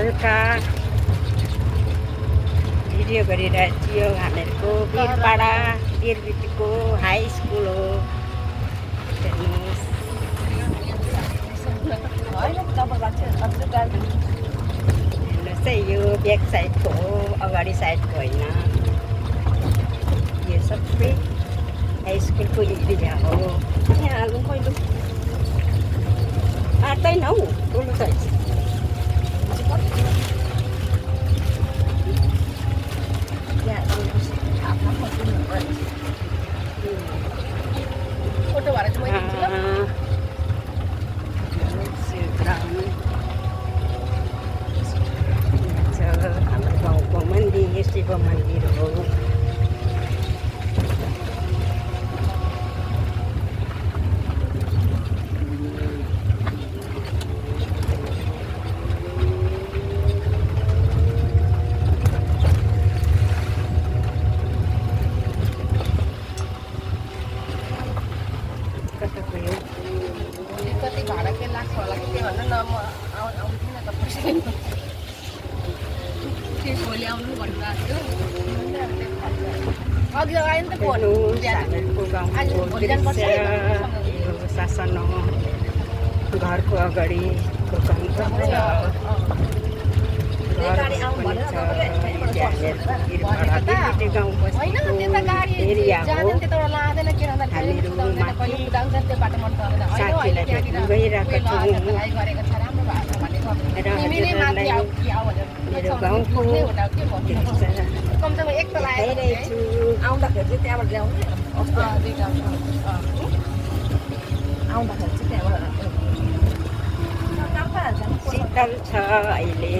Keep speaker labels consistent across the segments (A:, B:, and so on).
A: हल्का भिडियो गरिरहेको थियो। हामीहरूको वीरपाडा वीरबिटीको हाई स्कुल हो। हेर्नुहोस् हेर्नुहोस् है, यो ब्याक साइडको हो, अगाडि साइडको होइन। यो सबै हाई स्कुलको एरिया हो। यहाँ हाल्नु पहिलो आँट्दैन हौ, ठुलो साइज।
B: फोटो भएर चाहिँ मैले दिन्छु ल।
A: हाम्रो गाउँको मन्दिर शिव मन्दिर हो।
B: कति भाडा के लाग्छ होला कि त्यो भन्दा न म आउँदिनँ त पैसा त्यो भोलि आउनु भन्नुभएको थियो। अघि आयो नि त फोन
A: शासन हो। घरको अगाडिको एरिया हो। हामीहरू साथीलाई भेट्नु गइरहेको छौँ र मेरो गाउँको हेरिरहेछु।
B: आउँदाखेरि चाहिँ त्यहाँबाट ल्याउने आउँदाखेरि चाहिँ त्यहाँबाट
A: शीतल छ अहिले।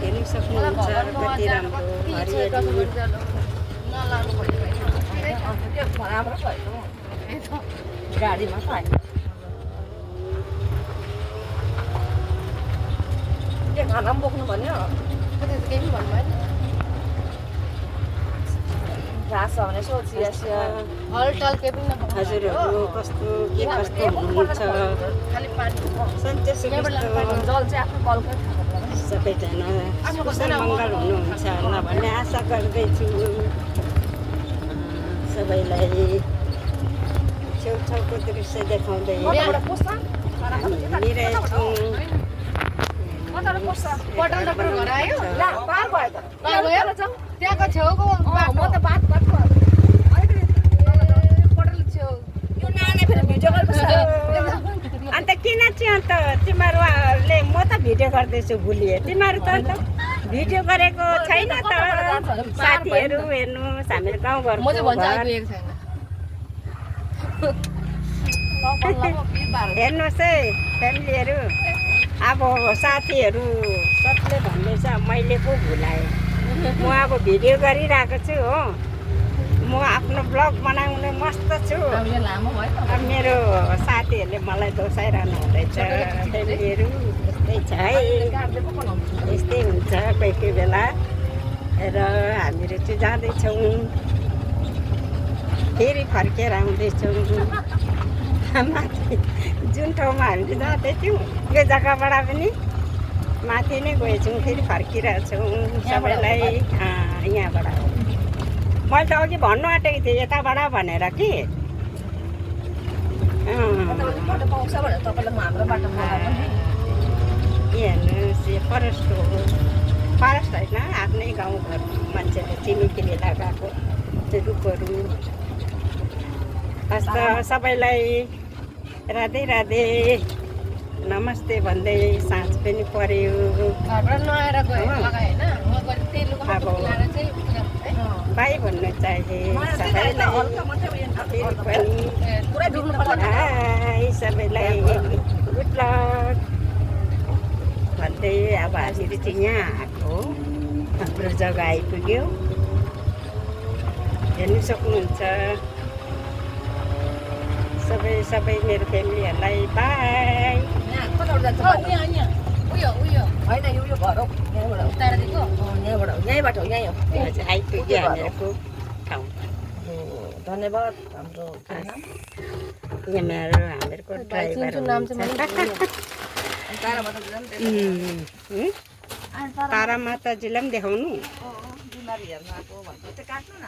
A: हेर्नु सक्नुहुन्छ कति राम्रो
B: गाडीमा के खाना पनि बोक्नु भन्यो। केही पनि भन्नु भएन। घाँस छ भने यसो चिया हलटल केही पनि नखानु।
A: हजुरहरू कस्तो के कस्तो हुनुहुन्छ?
B: खालि पानी
A: सन्चै
B: जल चाहिँ आफ्नो कलकै
A: सबैजना कुशल मङ्गल हुनुहुन्छ होला भन्ने आशा गर्दैछु। सबैलाई छेउछाउको दृश्य देखाउँदै हिँडिरहेछौँ।
B: पटल घर आयो त्यहाँको छेउको म त बात पटल छेउ यो नानी फेरि भिडियो
A: अन्त किन चाहिँ अन्त तिमीहरूले म त भिडियो गर्दैछु भुलिए। तिमीहरू त अन्त भिडियो गरेको छैन त। साथीहरू हेर्नुहोस् हामीहरू गाउँघरको हेर्नुहोस् है फ्यामिलीहरू। अब साथीहरू सबले भन्दैछ मैले पो भुलाएँ। म अब भिडियो गरिरहेको छु हो। म आफ्नो ब्लग बनाउने मस्त छु। अब मेरो साथीहरूले मलाई दोसाइरहनु हुँदैछ। फ्यामिलीहरू यस्तै छ है, यस्तै हुन्छ कोही कोही बेला। र हामीहरू चाहिँ जाँदैछौँ, फेरि फर्केर आउँदैछौँ माथि जुन ठाउँमा हामीले जाँदै थियौँ त्यो जग्गाबाट पनि माथि नै गएछौँ। फेरि फर्किरहेछौँ। सबैलाई यहाँबाट हो। मैले त अघि भन्नु आँटेको थिएँ यताबाट भनेर कि हेर्नुहोस् यो फरेस्ट हो। फरेस्ट होइन, आफ्नै गाउँघर मान्छेले छिमेकीले लगाएको रुखहरू। हस्त सबैलाई राधे राधे नमस्ते भन्दै साँझ पनि पर्यो। अब बाई भन्नु चाहे सबैलाई सबैलाई गुड लक भन्दै अब हामीहरू चाहिँ यहाँ आएको हाम्रो जग्गा आइपुग्यो। हेर्नु सक्नुहुन्छ सबै मेरो फ्यामिलीहरूलाई बाई। आइपुग्यो हामीहरूको ठाउँ।
B: धन्यवाद हाम्रो के नाम
A: यहाँ हामीहरूको ड्राइभर
B: नाम चाहिँ मैले
A: तारा माताजीलाई पनि देखाउनु
B: बिमारी हेर्न आएको भन्नु त्यो काट्नु न